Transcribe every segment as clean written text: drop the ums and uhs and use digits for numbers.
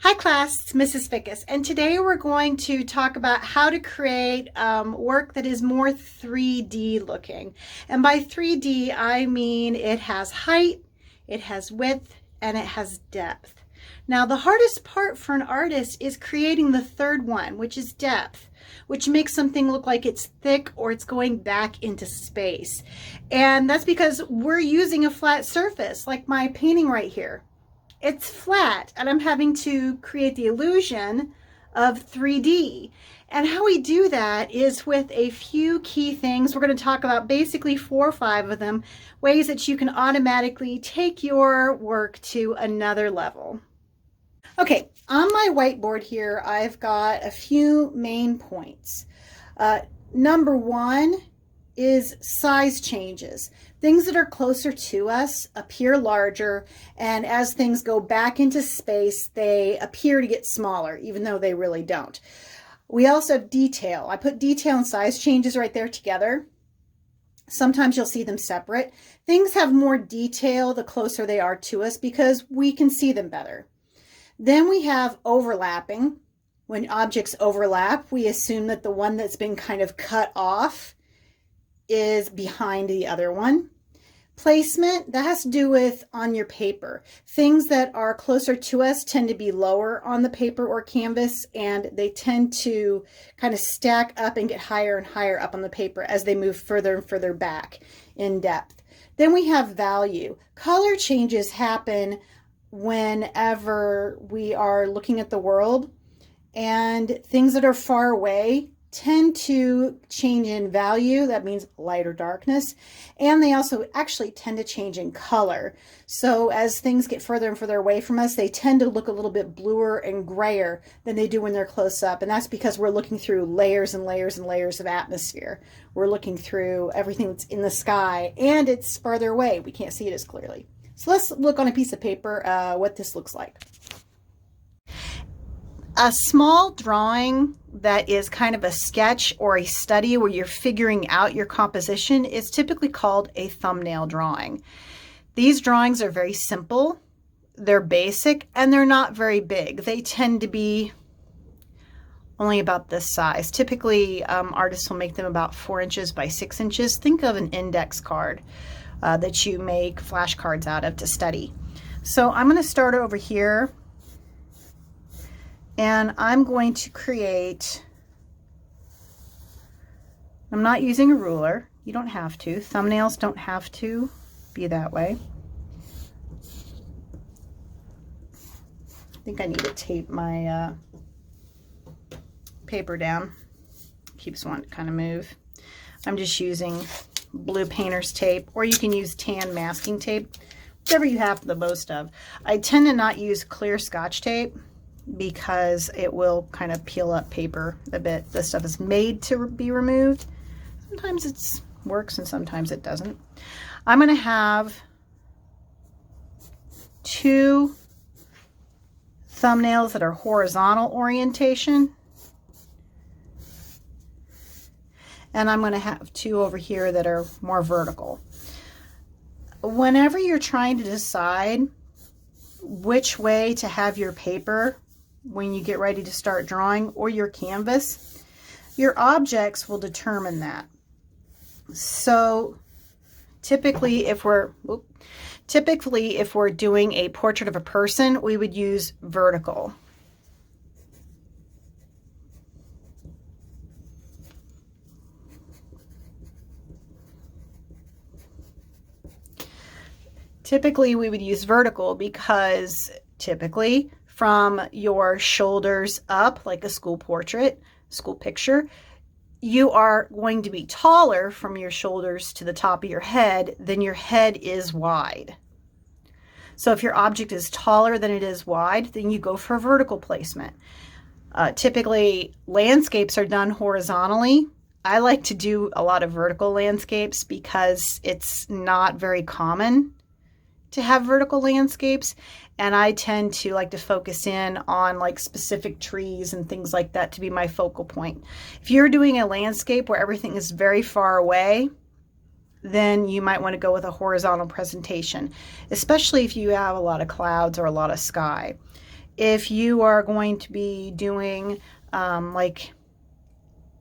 Hi class, it's Mrs. Fickus, and today we're going to talk about how to create work that is more 3D looking. And by 3D, I mean it has height, it has width, and it has depth. Now, the hardest part for an artist is creating the third one, which is depth, which makes something look like it's thick or it's going back into space. And that's because we're using a flat surface, like my painting right here. It's flat, and I'm having to create the illusion of 3D. And how we do that is with a few key things. We're going to talk about basically 4 or 5 of them, ways that you can automatically take your work to another level. Okay, on my whiteboard here, I've got a few main points. Number 1 is size changes. Things that are closer to us appear larger, and as things go back into space, they appear to get smaller, even though they really don't. We also have detail. I put detail and size changes right there together. Sometimes you'll see them separate. Things have more detail the closer they are to us because we can see them better. Then we have overlapping. When objects overlap, we assume that the one that's been kind of cut off is behind the other one. Placement, that has to do with on your paper. Things that are closer to us tend to be lower on the paper or canvas, and they tend to kind of stack up and get higher and higher up on the paper as they move further and further back in depth. Then we have value. Color changes happen whenever we are looking at the world, and things that are far away tend to change in value. That means light or darkness. And they also actually tend to change in color. So as things get further and further away from us, they tend to look a little bit bluer and grayer than they do when they're close up. And that's because we're looking through layers and layers and layers of atmosphere. We're looking through everything that's in the sky, and it's farther away. We can't see it as clearly. So let's look on a piece of paper what this looks like. A small drawing that is kind of a sketch or a study where you're figuring out your composition is typically called a thumbnail drawing. These drawings are very simple, they're basic, and they're not very big. They tend to be only about this size. Typically, artists will make them about 4 inches by 6 inches. Think of an index card that you make flashcards out of to study. So I'm going to start over here. And I'm going to create, I'm not using a ruler. You don't have to. Thumbnails don't have to be that way. I think I need to tape my paper down. Keeps wanting to kind of move. I'm just using blue painter's tape, or you can use tan masking tape, whatever you have the most of. I tend to not use clear Scotch tape because it will kind of peel up paper a bit. This stuff is made to be removed. Sometimes it works and sometimes it doesn't. I'm going to have 2 thumbnails that are horizontal orientation, and I'm going to have 2 over here that are more vertical. Whenever you're trying to decide which way to have your paper when you get ready to start drawing, or your canvas, your objects will determine that. So typically if we're doing a portrait of a person, we would use vertical. Typically we would use vertical because typically from your shoulders up, like a school portrait, school picture, you are going to be taller from your shoulders to the top of your head than your head is wide. So if your object is taller than it is wide, then you go for vertical placement. Typically landscapes are done horizontally. I like to do a lot of vertical landscapes because it's not very common to have vertical landscapes, and I tend to like to focus in on like specific trees and things like that to be my focal point. If you're doing a landscape where everything is very far away, then you might want to go with a horizontal presentation, especially if you have a lot of clouds or a lot of sky. If you are going to be doing like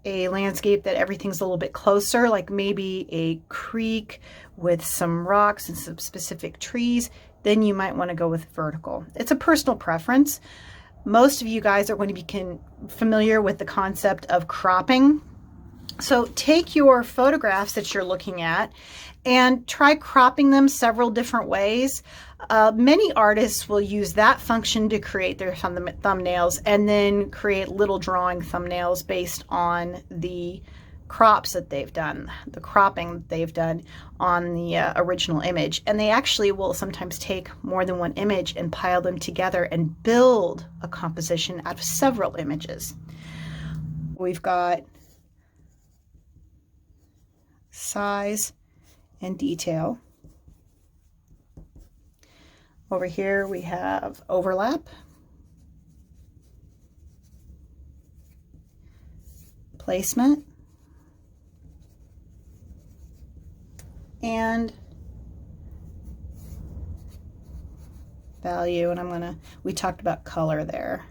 a landscape that everything's a little bit closer, like maybe a creek with some rocks and some specific trees, then you might want to go with vertical. It's a personal preference. Most of you guys are going to be familiar with the concept of cropping. So take your photographs that you're looking at and try cropping them several different ways. Many artists will use that function to create their thumbnails and then create little drawing thumbnails based on the crops that they've done, the cropping that they've done on the original image. And they actually will sometimes take more than one image and pile them together and build a composition out of several images. We've got size and detail. Over here we have overlap, placement, and value. And we talked about color there.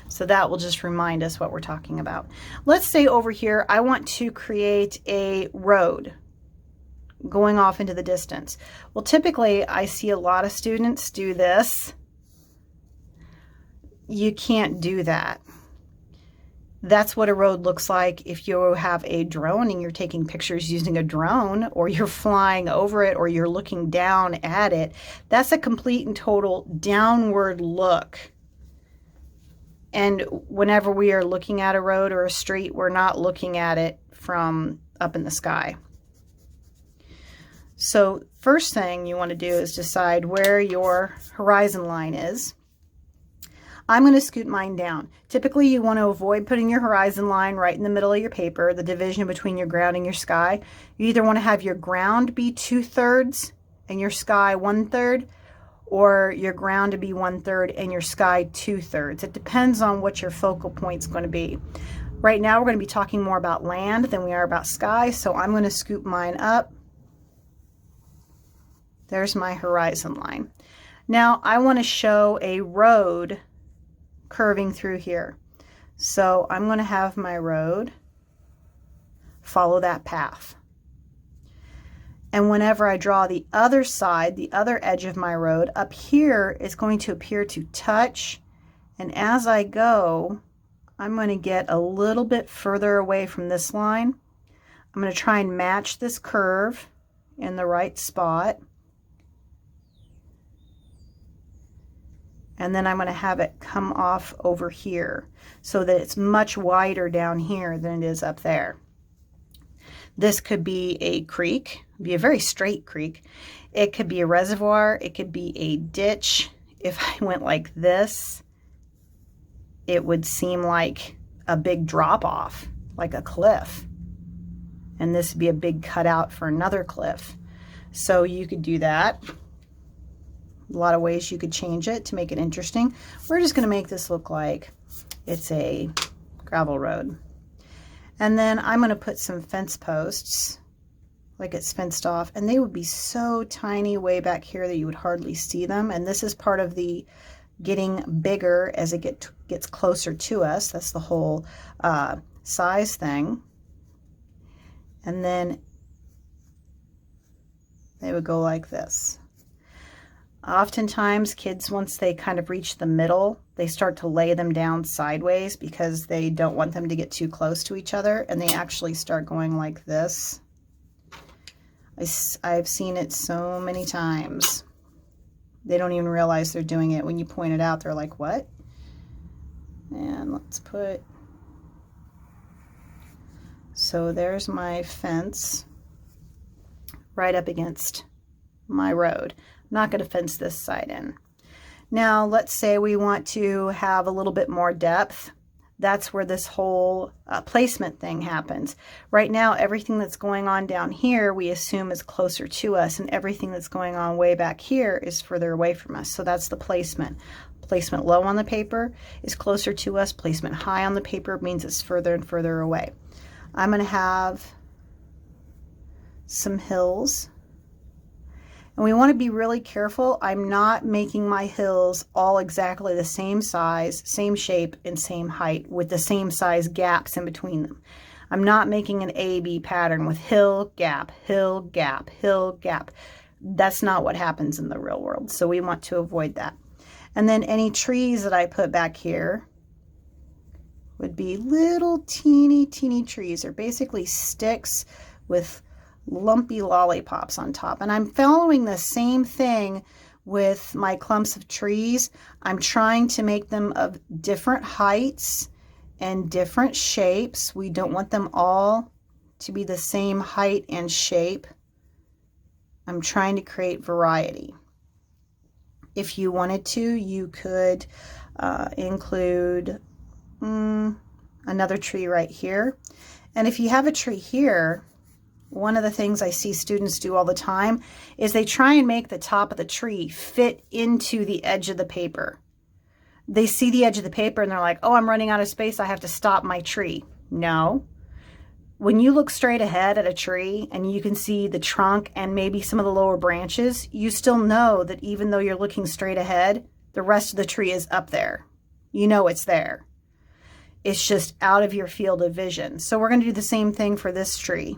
So that will just remind us what we're talking about. Let's say over here, I want to create a road going off into the distance. Well, typically I see a lot of students do this. You can't do that. That's what a road looks like if you have a drone and you're taking pictures using a drone, or you're flying over it, or you're looking down at it. That's a complete and total downward look. And whenever we are looking at a road or a street, we're not looking at it from up in the sky. So first thing you want to do is decide where your horizon line is. I'm going to scoot mine down. Typically you want to avoid putting your horizon line right in the middle of your paper, the division between your ground and your sky. You either want to have your ground be 2/3 and your sky 1/3, or your ground to be 1/3 and your sky 2/3. It depends on what your focal point's going to be. Right now we're going to be talking more about land than we are about sky, so I'm going to scoop mine up. There's my horizon line. Now I want to show a road curving through here. So I'm going to have my road follow that path. And whenever I draw the other side, the other edge of my road, up here is going to appear to touch. And as I go, I'm going to get a little bit further away from this line. I'm going to try and match this curve in the right spot. And then I'm going to have it come off over here so that it's much wider down here than it is up there. This could be a creek, be a very straight creek. It could be a reservoir. It could be a ditch. If I went like this, it would seem like a big drop off, like a cliff. And this would be a big cutout for another cliff. So you could do that. A lot of ways you could change it to make it interesting. We're just going to make this look like it's a gravel road. And then I'm going to put some fence posts, like it's fenced off, and they would be so tiny way back here that you would hardly see them. And this is part of the getting bigger as it gets closer to us. That's the whole size thing. And then they would go like this. Oftentimes kids, once they kind of reach the middle, they start to lay them down sideways because they don't want them to get too close to each other, and they actually start going like this. I've seen it so many times. They don't even realize they're doing it. When you point it out, they're like, what? And let's put, so there's my fence right up against my road. I'm not going to fence this side in. Now let's say we want to have a little bit more depth. That's where this whole placement thing happens. Right now, everything that's going on down here we assume is closer to us, and everything that's going on way back here is further away from us. So that's the placement. Placement low on the paper is closer to us. Placement high on the paper means it's further and further away. I'm going to have some hills. And we want to be really careful. I'm not making my hills all exactly the same size, same shape, and same height with the same size gaps in between them. I'm not making an A-B pattern with hill, gap, hill, gap, hill, gap. That's not what happens in the real world. So we want to avoid that. And then any trees that I put back here would be little teeny trees. They're basically sticks with lumpy lollipops on top. And I'm following the same thing with my clumps of trees. I'm trying to make them of different heights and different shapes. We don't want them all to be the same height and shape. I'm trying to create variety. If you wanted to, you could include another tree right here. And if you have a tree here, one of the things I see students do all the time is they try and make the top of the tree fit into the edge of the paper. They see the edge of the paper and they're like, oh, I'm running out of space. I have to stop my tree. No. When you look straight ahead at a tree and you can see the trunk and maybe some of the lower branches, you still know that even though you're looking straight ahead, the rest of the tree is up there. You know it's there. It's just out of your field of vision. So we're going to do the same thing for this tree.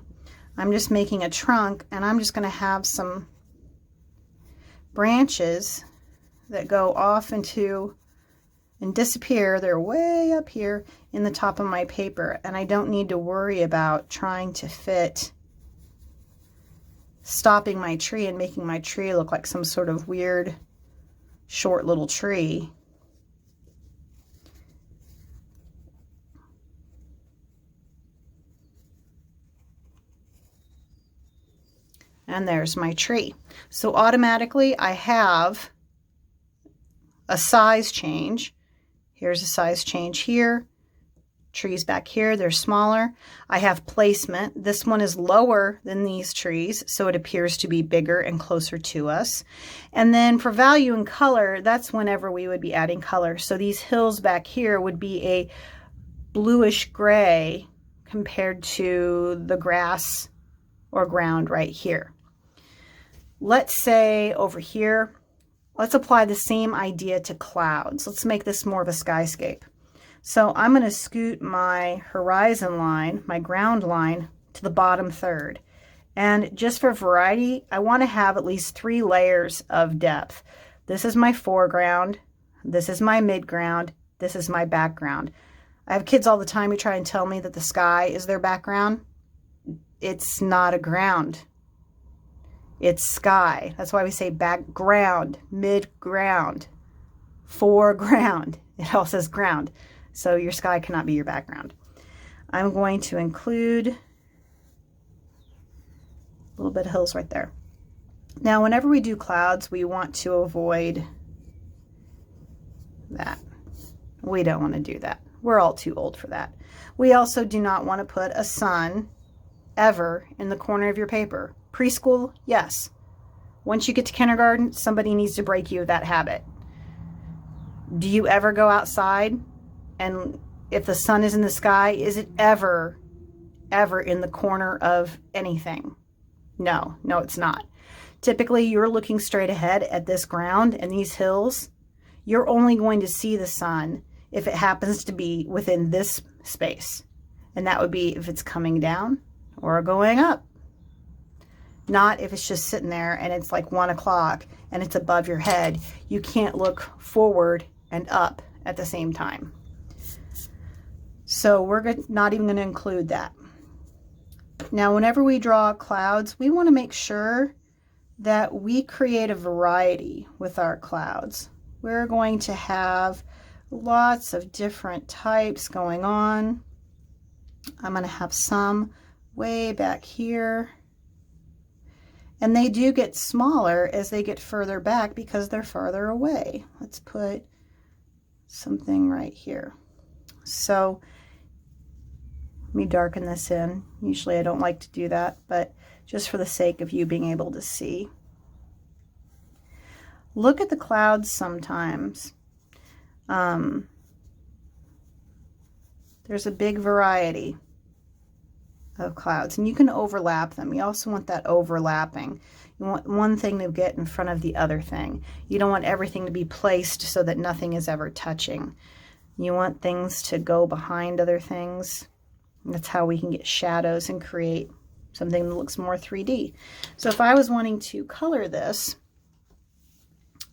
I'm just making a trunk and I'm just going to have some branches that go off into and disappear. They're way up here in the top of my paper, and I don't need to worry about trying to fit, stopping my tree and making my tree look like some sort of weird short little tree. And there's my tree. So automatically I have a size change. Here's a size change here. Trees back here, they're smaller. I have placement. This one is lower than these trees, so it appears to be bigger and closer to us. And then for value and color, that's whenever we would be adding color. So these hills back here would be a bluish gray compared to the grass or ground right here. Let's say over here, let's apply the same idea to clouds. Let's make this more of a skyscape. So I'm going to scoot my horizon line, my ground line, to the bottom third. And just for variety, I want to have at least 3 layers of depth. This is my foreground, this is my midground, this is my background. I have kids all the time who try and tell me that the sky is their background. It's not a ground. It's sky. That's why we say background, midground, foreground. It all says ground. So your sky cannot be your background. I'm going to include a little bit of hills right there. Now, whenever we do clouds, we want to avoid that. We don't want to do that. We're all too old for that. We also do not want to put a sun ever in the corner of your paper. Preschool, yes. Once you get to kindergarten, somebody needs to break you of that habit. Do you ever go outside and if the sun is in the sky, is it ever in the corner of anything? No, it's not. Typically, you're looking straight ahead at this ground and these hills. You're only going to see the sun if it happens to be within this space. And that would be if it's coming down or going up. Not if it's just sitting there and it's like 1 o'clock and it's above your head. You can't look forward and up at the same time. So we're not even going to include that. Now, whenever we draw clouds, we want to make sure that we create a variety with our clouds. We're going to have lots of different types going on. I'm going to have some way back here. And they do get smaller as they get further back because they're farther away. Let's put something right here. So let me darken this in. Usually I don't like to do that, but just for the sake of you being able to see. Look at the clouds sometimes. There's a big variety. of clouds. And you can overlap them. You also want that overlapping. You want one thing to get in front of the other thing. You don't want everything to be placed so that nothing is ever touching. You want things to go behind other things. That's how we can get shadows and create something that looks more 3D. So if I was wanting to color this,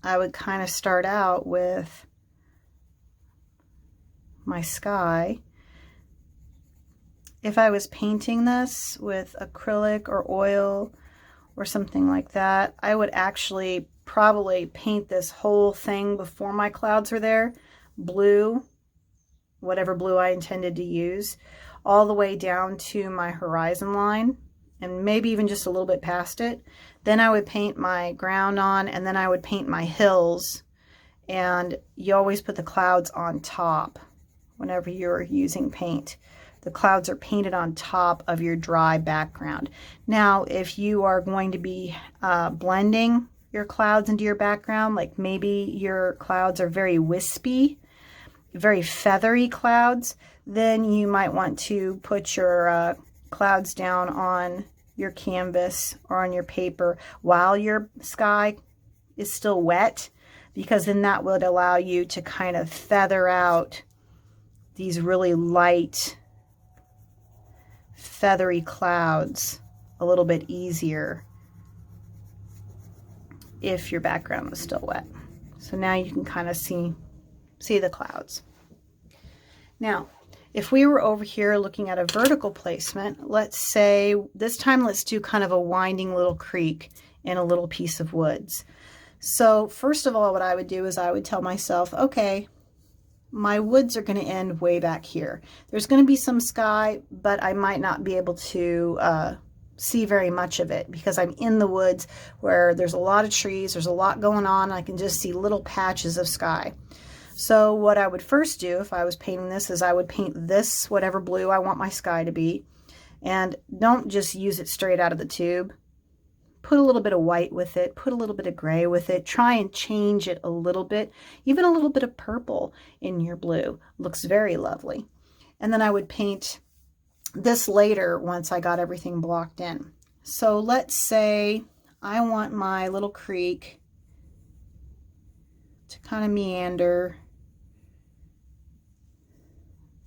I would kind of start out with my sky. If I was painting this with acrylic or oil or something like that, I would actually probably paint this whole thing before my clouds are there, blue, whatever blue I intended to use, all the way down to my horizon line, and maybe even just a little bit past it. Then I would paint my ground on, and then I would paint my hills. And you always put the clouds on top whenever you're using paint. The clouds are painted on top of your dry background. Now, if you are going to be blending your clouds into your background, like maybe your clouds are very wispy, very feathery clouds, then you might want to put your clouds down on your canvas or on your paper while your sky is still wet, because then that would allow you to kind of feather out these really light feathery clouds a little bit easier if your background was still wet. So now you can kind of see the clouds. Now, if we were over here looking at a vertical placement, let's say this time let's do kind of a winding little creek in a little piece of woods. So first of all, what I would do is I would tell myself, okay, my woods are going to end way back here. There's going to be some sky, but I might not be able to see very much of it because I'm in the woods where there's a lot of trees, there's a lot going on, and I can just see little patches of sky. So what I would first do if I was painting this is I would paint this, whatever blue I want my sky to be, and don't just use it straight out of the tube. Put a little bit of white with it, put a little bit of gray with it, try and change it a little bit, even a little bit of purple in your blue. Looks very lovely. And then I would paint this later once I got everything blocked in. So let's say I want my little creek to kind of meander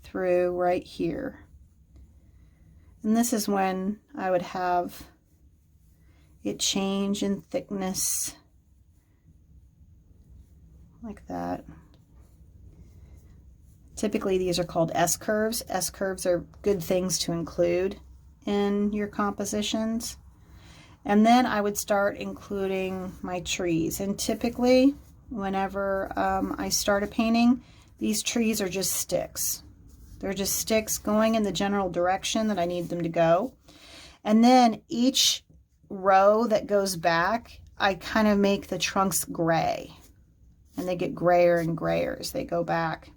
through right here. And this is when I would have it change in thickness like that. Typically these are called S-curves. S-curves are good things to include in your compositions. And then I would start including my trees. And typically whenever I start a painting, these trees are just sticks. They're just sticks going in the general direction that I need them to go. And then each row that goes back, I kind of make the trunks gray, and they get grayer and grayer as they go back.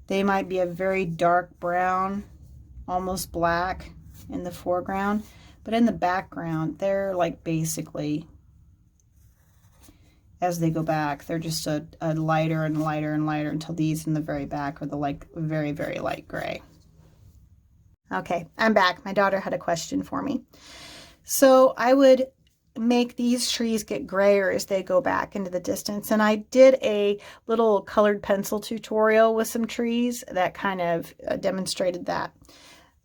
They might be a very dark brown, almost black in the foreground, but in the background they're like basically, as they go back, they're just a lighter and lighter and lighter until these in the very back are the like very, very light gray. Okay, I'm back. My daughter had a question for me. So I would make these trees get grayer as they go back into the distance. And I did a little colored pencil tutorial with some trees that kind of demonstrated that.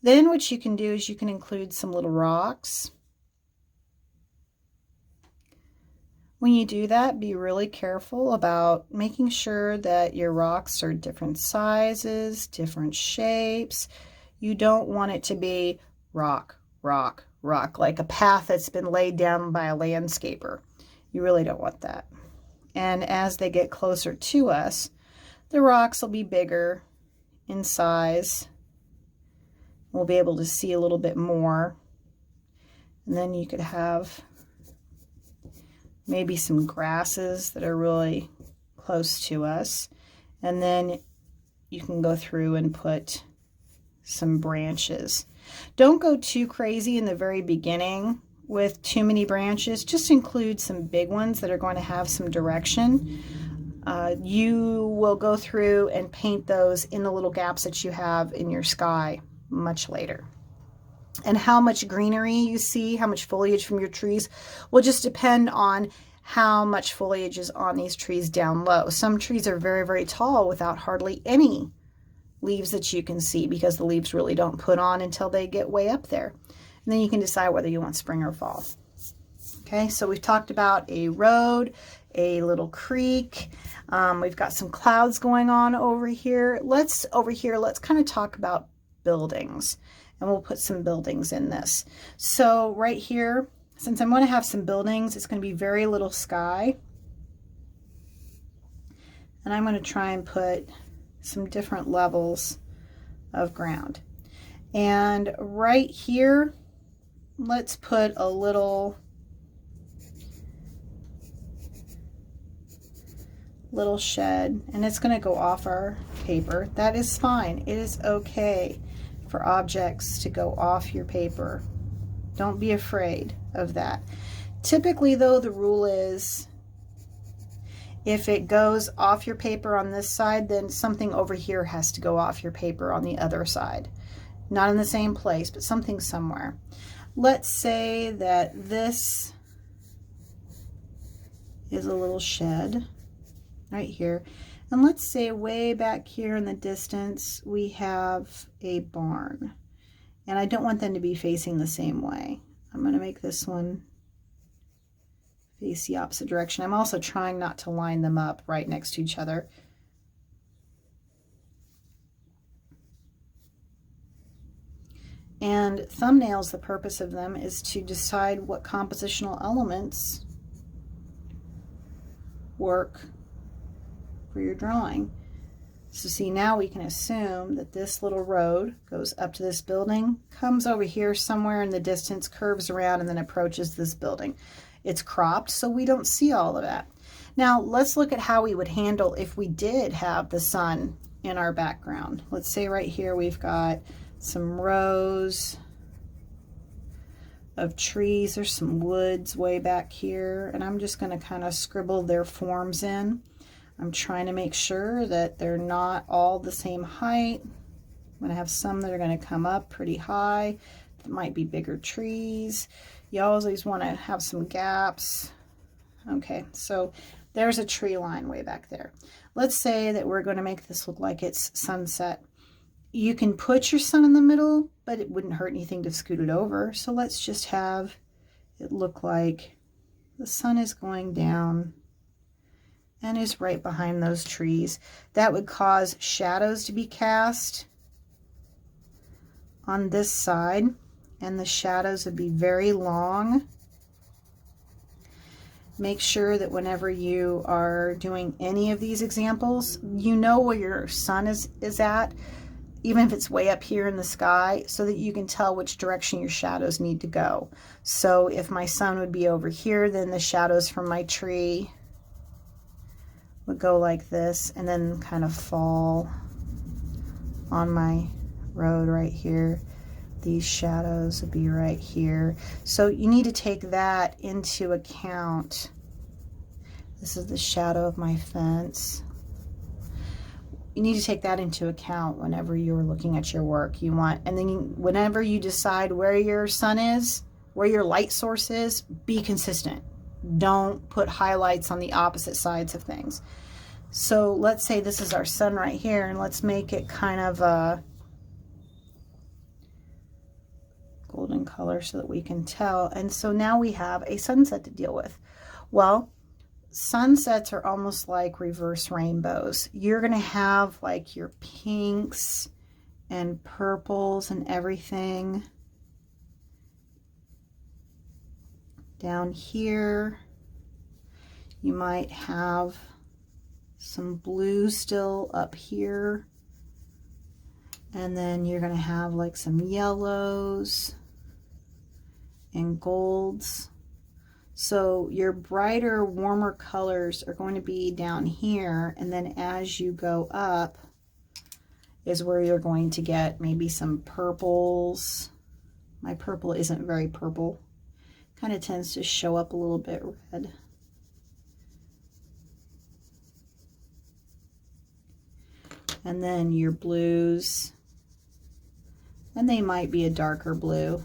Then what you can do is you can include some little rocks. When you do that, be really careful about making sure that your rocks are different sizes, different shapes. You don't want it to be rock, rock, rock, like a path that's been laid down by a landscaper. You really don't want that. And as they get closer to us, the rocks will be bigger in size. We'll be able to see a little bit more. And then you could have maybe some grasses that are really close to us. And then you can go through and put some branches. Don't go too crazy in the very beginning with too many branches. Just include some big ones that are going to have some direction. You will go through and paint those in the little gaps that you have in your sky much later. And how much greenery you see, how much foliage from your trees, will just depend on how much foliage is on these trees down low. Some trees are very, very tall without hardly any leaves that you can see because the leaves really don't put on until they get way up there. And then you can decide whether you want spring or fall. Okay, so we've talked about a road, a little creek. We've got some clouds going on over here. Let's kind of talk about buildings, and we'll put some buildings in this. So right here, since I'm going to have some buildings, it's going to be very little sky. And I'm going to try and put some different levels of ground. And right here, let's put a little shed, and it's going to go off our paper. That is fine. It is okay for objects to go off your paper. Don't be afraid of that. Typically though, the rule is if it goes off your paper on this side, then something over here has to go off your paper on the other side. Not in the same place, but something somewhere. Let's say that this is a little shed right here. And let's say way back here in the distance, we have a barn. And I don't want them to be facing the same way. I'm going to make this one face the opposite direction. I'm also trying not to line them up right next to each other. And thumbnails, the purpose of them is to decide what compositional elements work for your drawing. So see, now we can assume that this little road goes up to this building, comes over here somewhere in the distance, curves around, and then approaches this building. It's cropped, so we don't see all of that. Now let's look at how we would handle if we did have the sun in our background. Let's say right here we've got some rows of trees. There's some woods way back here, and I'm just going to kind of scribble their forms in. I'm trying to make sure that they're not all the same height. I'm going to have some that are going to come up pretty high. It might be bigger trees. You always want to have some gaps. Okay, so there's a tree line way back there. Let's say that we're going to make this look like it's sunset. You can put your sun in the middle, but it wouldn't hurt anything to scoot it over. So let's just have it look like the sun is going down and is right behind those trees. That would cause shadows to be cast on this side, and the shadows would be very long. Make sure that whenever you are doing any of these examples, you know where your sun is at, even if it's way up here in the sky, so that you can tell which direction your shadows need to go. So if my sun would be over here, then the shadows from my tree would go like this and then kind of fall on my road right here. These shadows would be right here. So you need to take that into account. This is the shadow of my fence. You need to take that into account whenever you're looking at your work. You want, and then whenever you decide where your sun is, where your light source is, be consistent. Don't put highlights on the opposite sides of things. So let's say this is our sun right here, and let's make it kind of a golden color so that we can tell. And so now we have a sunset to deal with. Well, sunsets are almost like reverse rainbows. You're going to have like your pinks and purples and everything down here. You might have some blue still up here, and then you're going to have like some yellows and golds. So your brighter, warmer colors are going to be down here, and then as you go up is where you're going to get maybe some purples. My purple isn't very purple. Kind of tends to show up a little bit red. And then your blues And they might be a darker blue.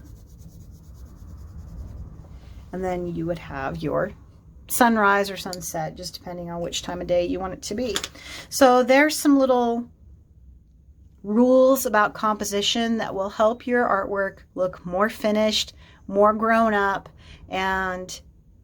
And then you would have your sunrise or sunset, just depending on which time of day you want it to be. So there's some little rules about composition that will help your artwork look more finished, more grown up, and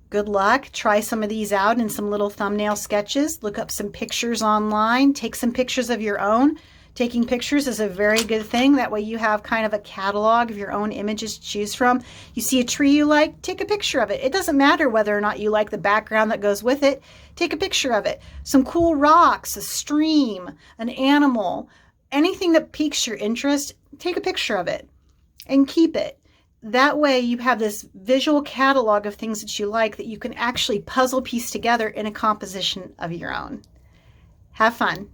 good luck. Try some of these out in some little thumbnail sketches. Look up some pictures online. Take some pictures of your own. Taking pictures is a very good thing. That way you have kind of a catalog of your own images to choose from. You see a tree you like, take a picture of it. It doesn't matter whether or not you like the background that goes with it. Take a picture of it. Some cool rocks, a stream, an animal, anything that piques your interest, take a picture of it and keep it. That way you have this visual catalog of things that you like that you can actually puzzle piece together in a composition of your own. Have fun.